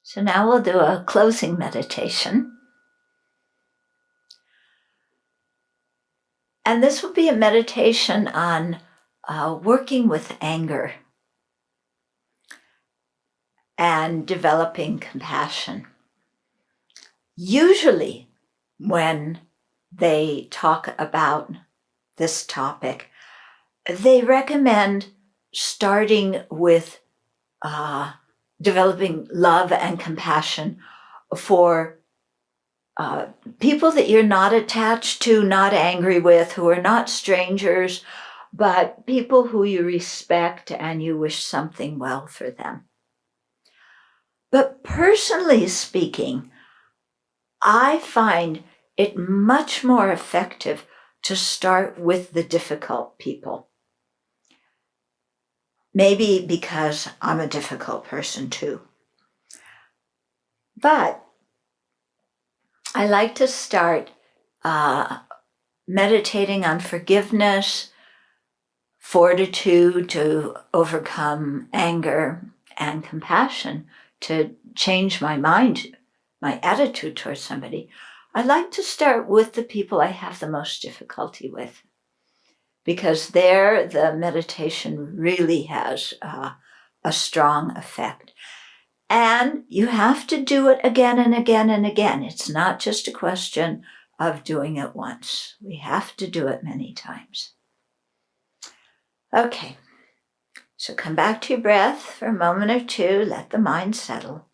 So now we'll do a closing meditation. And this will be a meditation on working with anger and developing compassion. Usually, when they talk about this topic, they recommend starting with developing love and compassion for people that you're not attached to, not angry with, who are not strangers, but people who you respect and you wish something well for them. But personally speaking, I find it much more effective to start with the difficult people. Maybe because I'm a difficult person too. But I like to start meditating on forgiveness, fortitude to overcome anger, and compassion to change my mind, my attitude towards somebody. I like to start with the people I have the most difficulty with, because there the meditation really has a strong effect. And you have to do it again and again and again. It's not just a question of doing it once. We have to do it many times. Okay, so come back to your breath for a moment or two. Let the mind settle.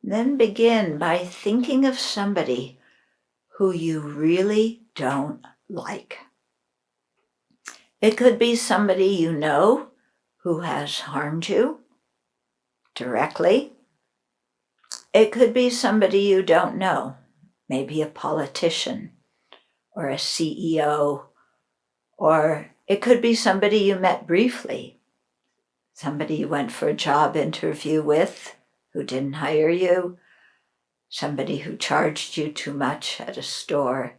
Then begin by thinking of somebody who you really don't like. It could be somebody you know who has harmed you directly. It could be somebody you don't know, maybe a politician or a CEO, or it could be somebody you met briefly, somebody you went for a job interview with who didn't hire you, somebody who charged you too much at a store.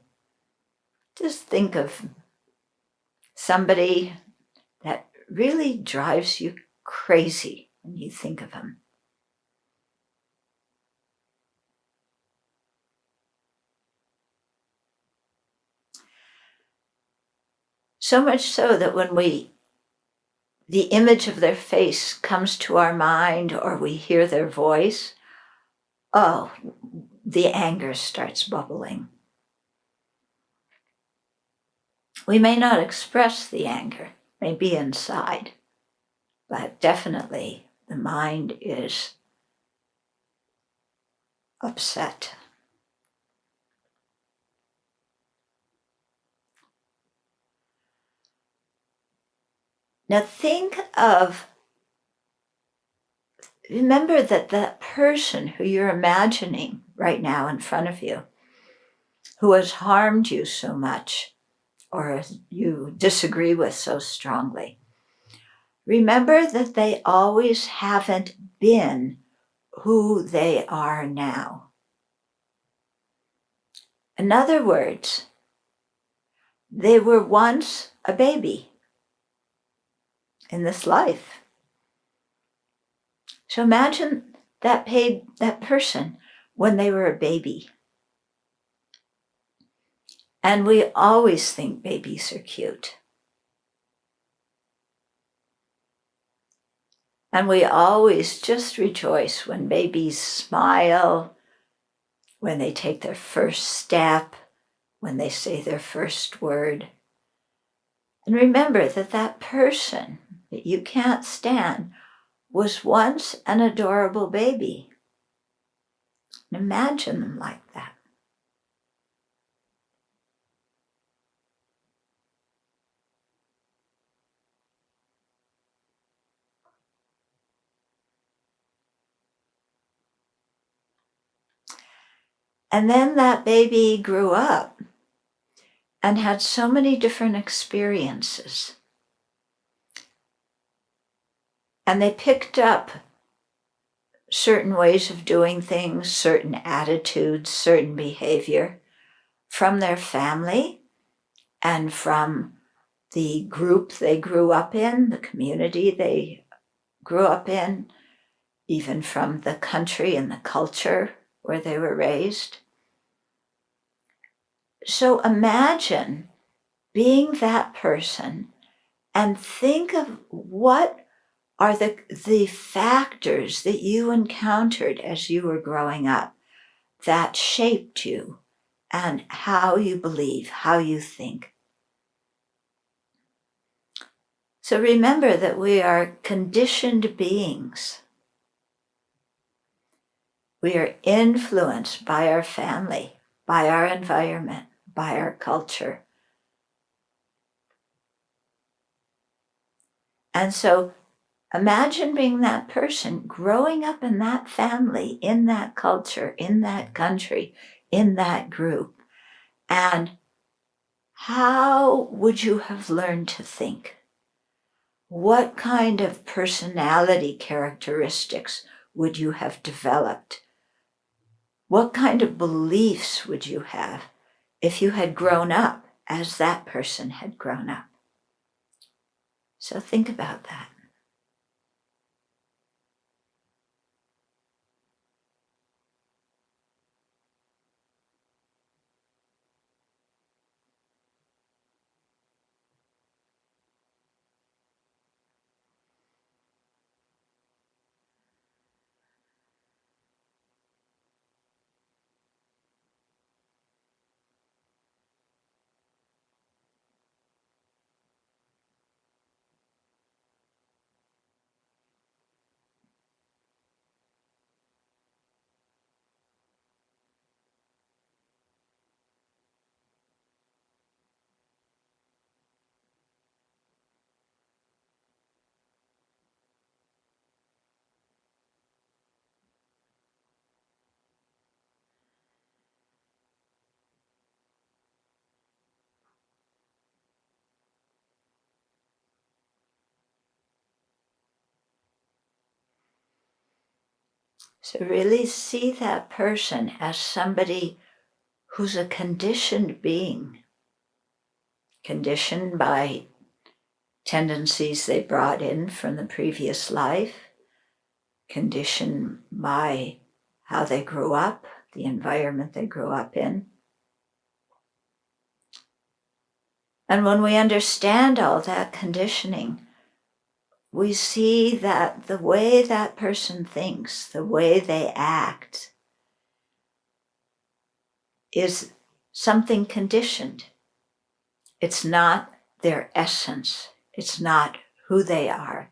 Just think of somebody that really drives you crazy when you think of them. So much so that when the image of their face comes to our mind or we hear their voice, the anger starts bubbling. We may not express the anger, may be inside, but definitely the mind is upset. Now remember that person who you're imagining right now in front of you, who has harmed you so much, or you disagree with so strongly. Remember that they always haven't been who they are now. In other words, they were once a baby in this life. So imagine that person when they were a baby. And we always think babies are cute. And we always just rejoice when babies smile, when they take their first step, when they say their first word. And remember that person that you can't stand was once an adorable baby. And imagine them like that. And then that baby grew up and had so many different experiences. And they picked up certain ways of doing things, certain attitudes, certain behavior from their family and from the group they grew up in, the community they grew up in, even from the country and the culture where they were raised. So imagine being that person and think of what are the factors that you encountered as you were growing up that shaped you and how you believe, how you think. So remember that we are conditioned beings. We are influenced by our family, by our environment, by our culture. And so imagine being that person growing up in that family, in that culture, in that country, in that group. And how would you have learned to think? What kind of personality characteristics would you have developed? What kind of beliefs would you have if you had grown up as that person had grown up? So think about that. So really see that person as somebody who's a conditioned being, conditioned by tendencies they brought in from the previous life, conditioned by how they grew up, the environment they grew up in. And when we understand all that conditioning, we see that the way that person thinks, the way they act, is something conditioned. It's not their essence. It's not who they are.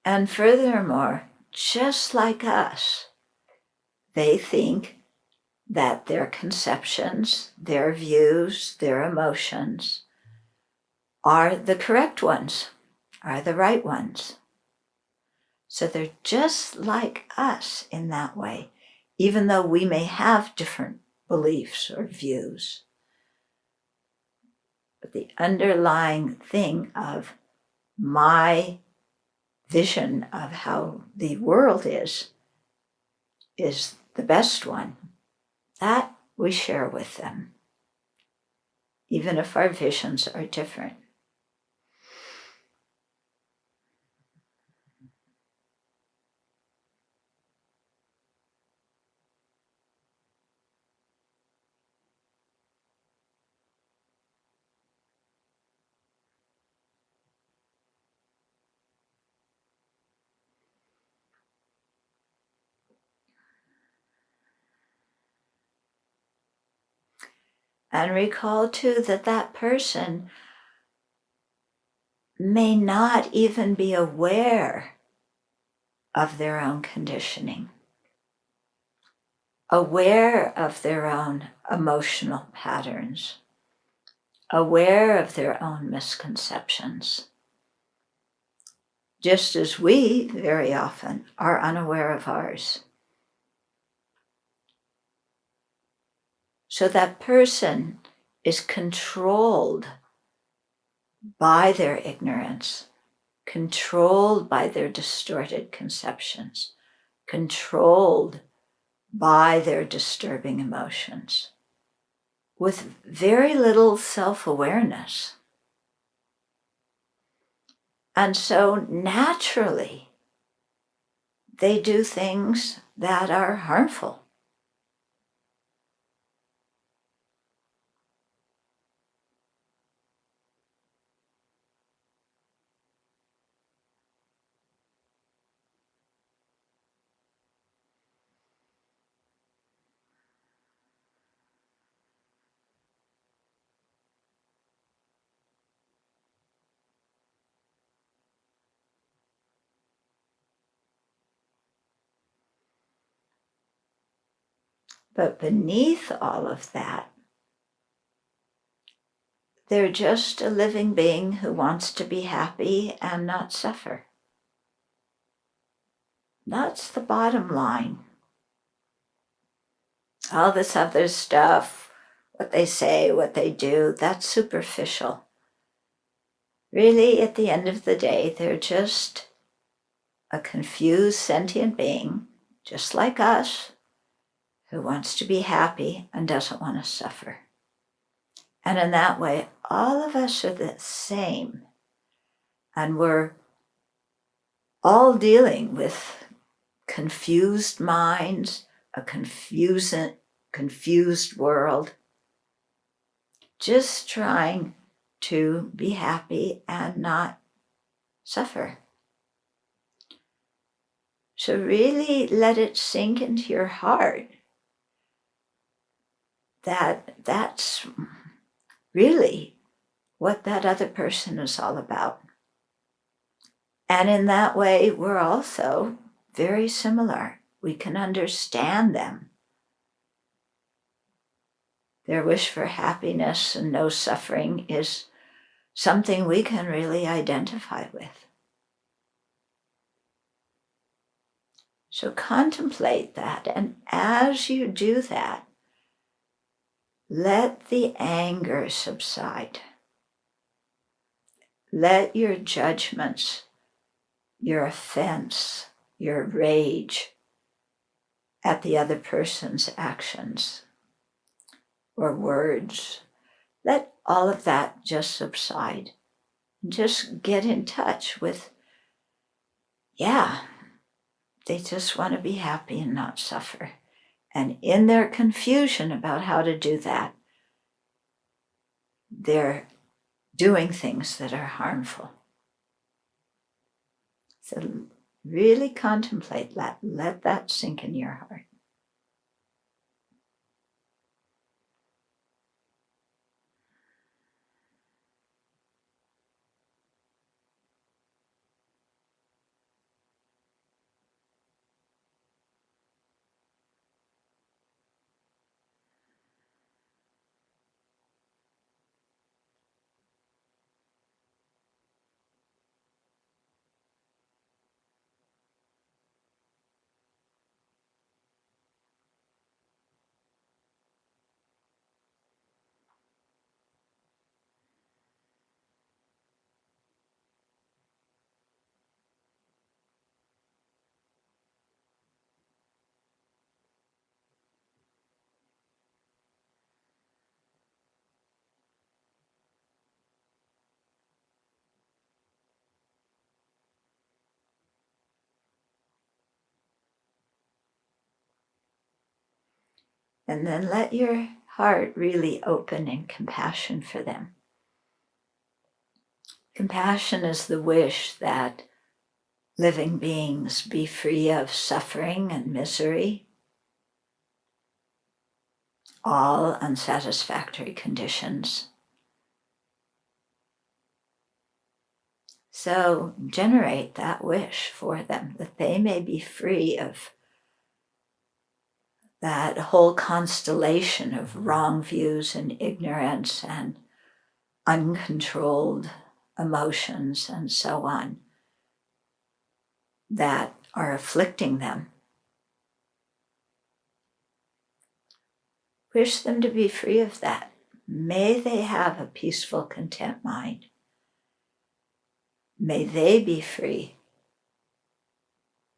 And furthermore, just like us, they think that their conceptions, their views, their emotions are the correct ones, are the right ones. So they're just like us in that way, even though we may have different beliefs or views. But the underlying thing of my vision of how the world is the best one. That we share with them, even if our visions are different. And recall too that that person may not even be aware of their own conditioning, aware of their own emotional patterns, aware of their own misconceptions. just as we very often are unaware of ours. So that person is controlled by their ignorance, controlled by their distorted conceptions, controlled by their disturbing emotions, with very little self-awareness. And so naturally, they do things that are harmful. But beneath all of that, they're just a living being who wants to be happy and not suffer. That's the bottom line. All this other stuff, what they say, what they do, that's superficial. Really, at the end of the day, they're just a confused sentient being, just like us, who wants to be happy and doesn't want to suffer. And in that way, all of us are the same. And we're all dealing with confused minds, a confused world, just trying to be happy and not suffer. So really let it sink into your heart that that's really what that other person is all about. And in that way, we're also very similar. We can understand them. Their wish for happiness and no suffering is something we can really identify with. So contemplate that, and as you do that, let the anger subside. Let your judgments, your offense, your rage at the other person's actions or words, let all of that just subside. Just get in touch with, they just want to be happy and not suffer. And in their confusion about how to do that, they're doing things that are harmful. So really contemplate that. Let that sink in your heart. And then let your heart really open in compassion for them. Compassion is the wish that living beings be free of suffering and misery, all unsatisfactory conditions. So generate that wish for them, that they may be free of that whole constellation of wrong views and ignorance and uncontrolled emotions and so on. that are afflicting them. Wish them to be free of that. May they have a peaceful, content mind. May they be free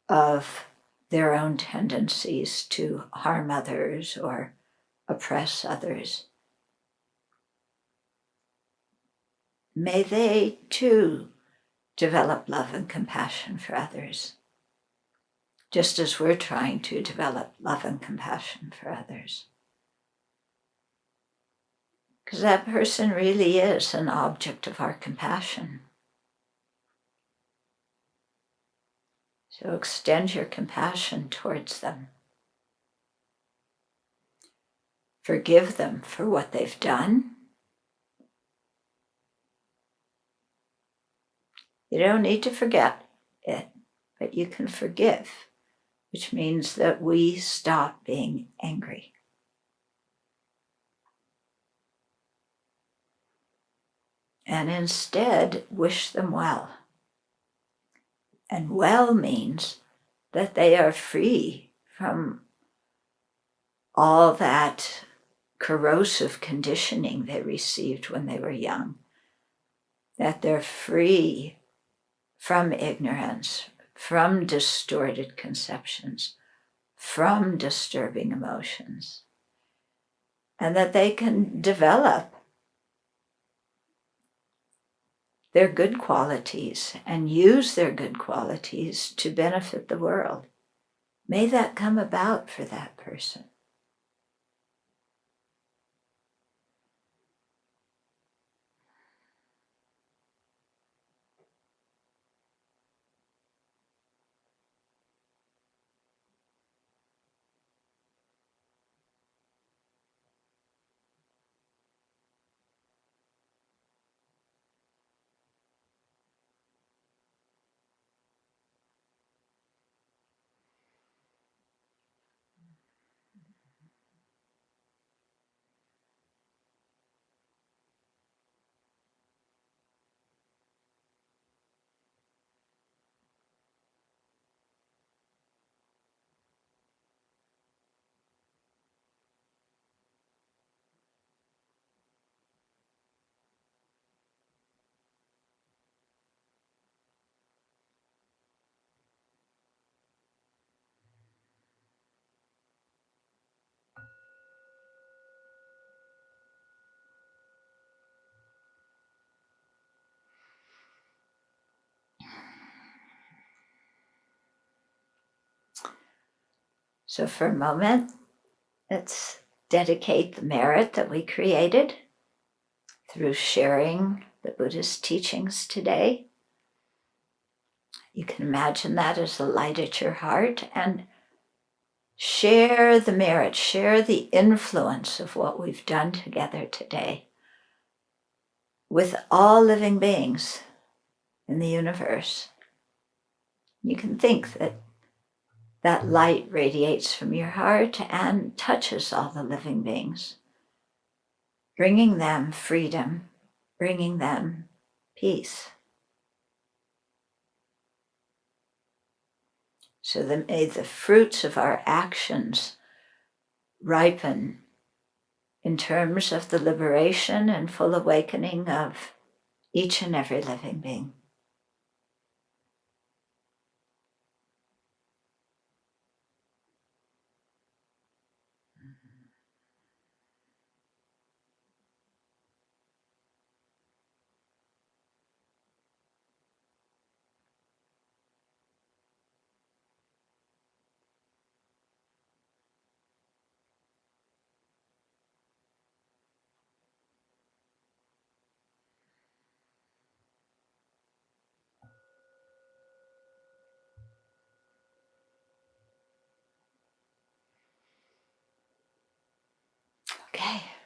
of their own tendencies to harm others or oppress others. May they, too, develop love and compassion for others, just as we're trying to develop love and compassion for others. Because that person really is an object of our compassion. So extend your compassion towards them. Forgive them for what they've done. You don't need to forget it, but you can forgive, which means that we stop being angry. And instead, wish them well. And well means that they are free from all that corrosive conditioning they received when they were young, that they're free from ignorance, from distorted conceptions, from disturbing emotions, and that they can develop their good qualities and use their good qualities to benefit the world. May that come about for that person. So for a moment, let's dedicate the merit that we created through sharing the Buddhist teachings today. You can imagine that as a light at your heart, and share the merit, share the influence of what we've done together today with all living beings in the universe. You can think that that light radiates from your heart and touches all the living beings, bringing them freedom, bringing them peace. So that may the fruits of our actions ripen in terms of the liberation and full awakening of each and every living being. Okay.